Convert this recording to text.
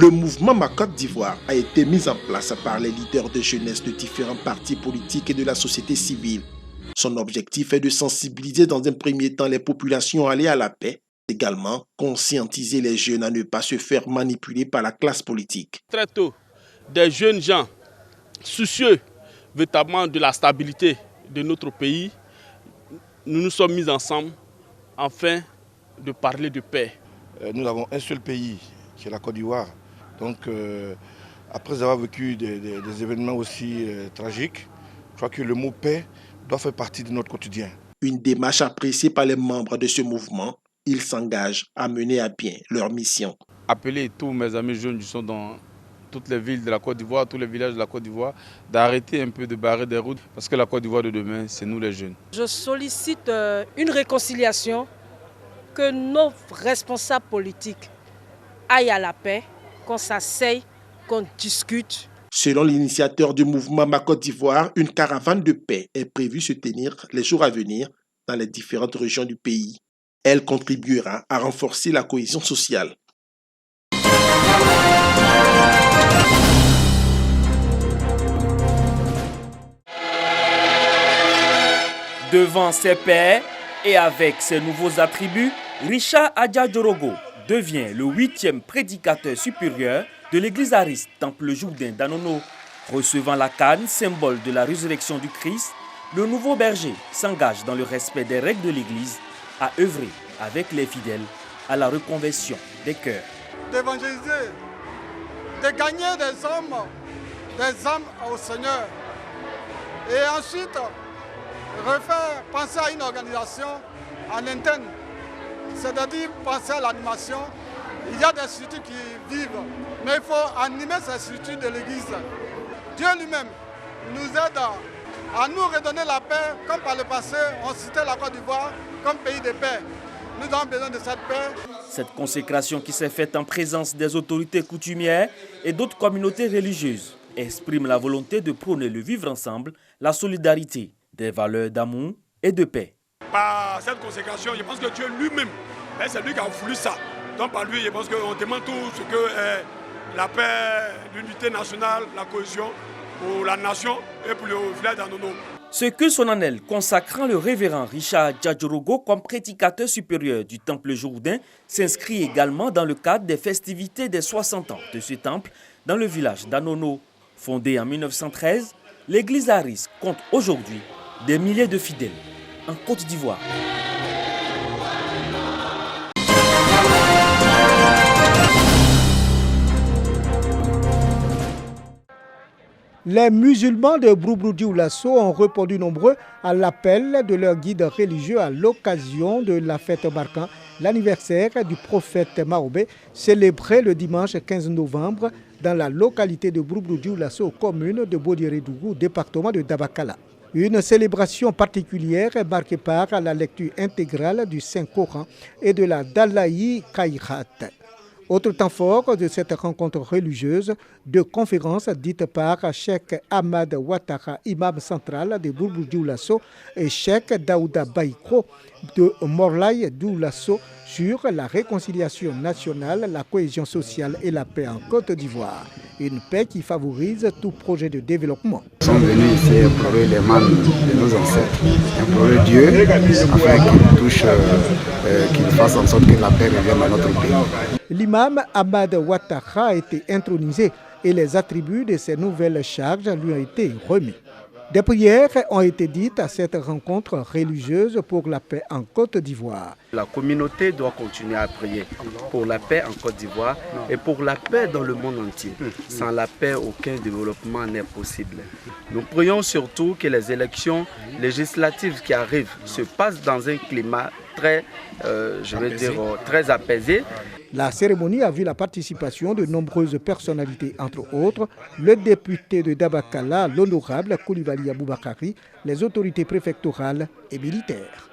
Le mouvement Ma Côte d'Ivoire a été mis en place par les leaders de jeunesse de différents partis politiques et de la société civile. Son objectif est de sensibiliser dans un premier temps les populations à aller à la paix, également conscientiser les jeunes à ne pas se faire manipuler par la classe politique. Très tôt, des jeunes gens soucieux véritablement de la stabilité de notre pays, nous nous sommes mis ensemble afin de parler de paix. Nous avons un seul pays, qui est la Côte d'Ivoire. Donc, après avoir vécu des événements aussi tragiques, je crois que le mot paix doit faire partie de notre quotidien. Une démarche appréciée par les membres de ce mouvement. Ils s'engagent à mener à bien leur mission. Appeler tous mes amis jeunes qui sont dans toutes les villes de la Côte d'Ivoire, tous les villages de la Côte d'Ivoire, d'arrêter un peu de barrer des routes, parce que la Côte d'Ivoire de demain, c'est nous les jeunes. Je sollicite une réconciliation, que nos responsables politiques aillent à la paix, qu'on s'asseye, qu'on discute. Selon l'initiateur du mouvement Ma Côte d'Ivoire, une caravane de paix est prévue se tenir les jours à venir dans les différentes régions du pays. Elle contribuera à renforcer la cohésion sociale. Devant ses pairs et avec ses nouveaux attributs, Richard Adjadjorogo devient le 8e prédicateur supérieur de l'église Ariste Temple Jourdain d'Anono. Recevant la canne, symbole de la résurrection du Christ, le nouveau berger s'engage dans le respect des règles de l'église à œuvrer avec les fidèles à la reconversion des cœurs. D'évangéliser, de gagner des âmes au Seigneur. Et ensuite, refaire penser à une organisation en interne, c'est-à-dire penser à l'animation. Il y a des structures qui vivent, mais il faut animer ces structures de l'Église. Dieu lui-même nous aide à nous redonner la paix, comme par le passé, on citait la Côte d'Ivoire comme pays de paix. Nous avons besoin de cette paix. Cette consécration qui s'est faite en présence des autorités coutumières et d'autres communautés religieuses exprime la volonté de prôner le vivre ensemble, la solidarité, des valeurs d'amour et de paix. Par cette consécration, je pense que Dieu lui-même, c'est lui qui a voulu ça. Donc par lui, je pense qu'on demande tout ce que la paix, l'unité nationale, la cohésion pour la nation et pour le village d'Anono. Ce culte solennel consacrant le révérend Richard Adjadjorogo comme prédicateur supérieur du Temple Jourdain s'inscrit également dans le cadre des festivités des 60 ans de ce temple dans le village d'Anono. Fondée en 1913, l'église Ariste compte aujourd'hui des milliers de fidèles en Côte d'Ivoire. Les musulmans de Brubrou-Dioulasso ont répondu nombreux à l'appel de leur guide religieux à l'occasion de la fête marquant l'anniversaire du prophète Mahomet, célébré le dimanche 15 novembre dans la localité de Brubrou-Dioulasso, commune de Bodirédougou, département de Dabakala. Une célébration particulière marquée par la lecture intégrale du Saint-Coran et de la Dalaï Kairat. Autre temps fort de cette rencontre religieuse, deux conférences dites par Cheikh Ahmad Ouattara, imam central de Brubrou-Dioulasso, et Cheikh Daouda Baïkro de Morlaï Dioulasso sur la réconciliation nationale, la cohésion sociale et la paix en Côte d'Ivoire. Une paix qui favorise tout projet de développement. Nous sommes venus ici éprouver les mannes de nos ancêtres, implorer Dieu afin qu'il touche, qu'il fasse en sorte que la paix revienne dans notre pays. L'imam Ahmad Ouattara a été intronisé et les attributs de ses nouvelles charges lui ont été remis. Des prières ont été dites à cette rencontre religieuse pour la paix en Côte d'Ivoire. La communauté doit continuer à prier pour la paix en Côte d'Ivoire et pour la paix dans le monde entier. Sans la paix, aucun développement n'est possible. Nous prions surtout que les élections législatives qui arrivent se passent dans un climat très, très apaisé. La cérémonie a vu la participation de nombreuses personnalités, entre autres le député de Dabakala, l'honorable Koulibaly Aboubakari, les autorités préfectorales et militaires.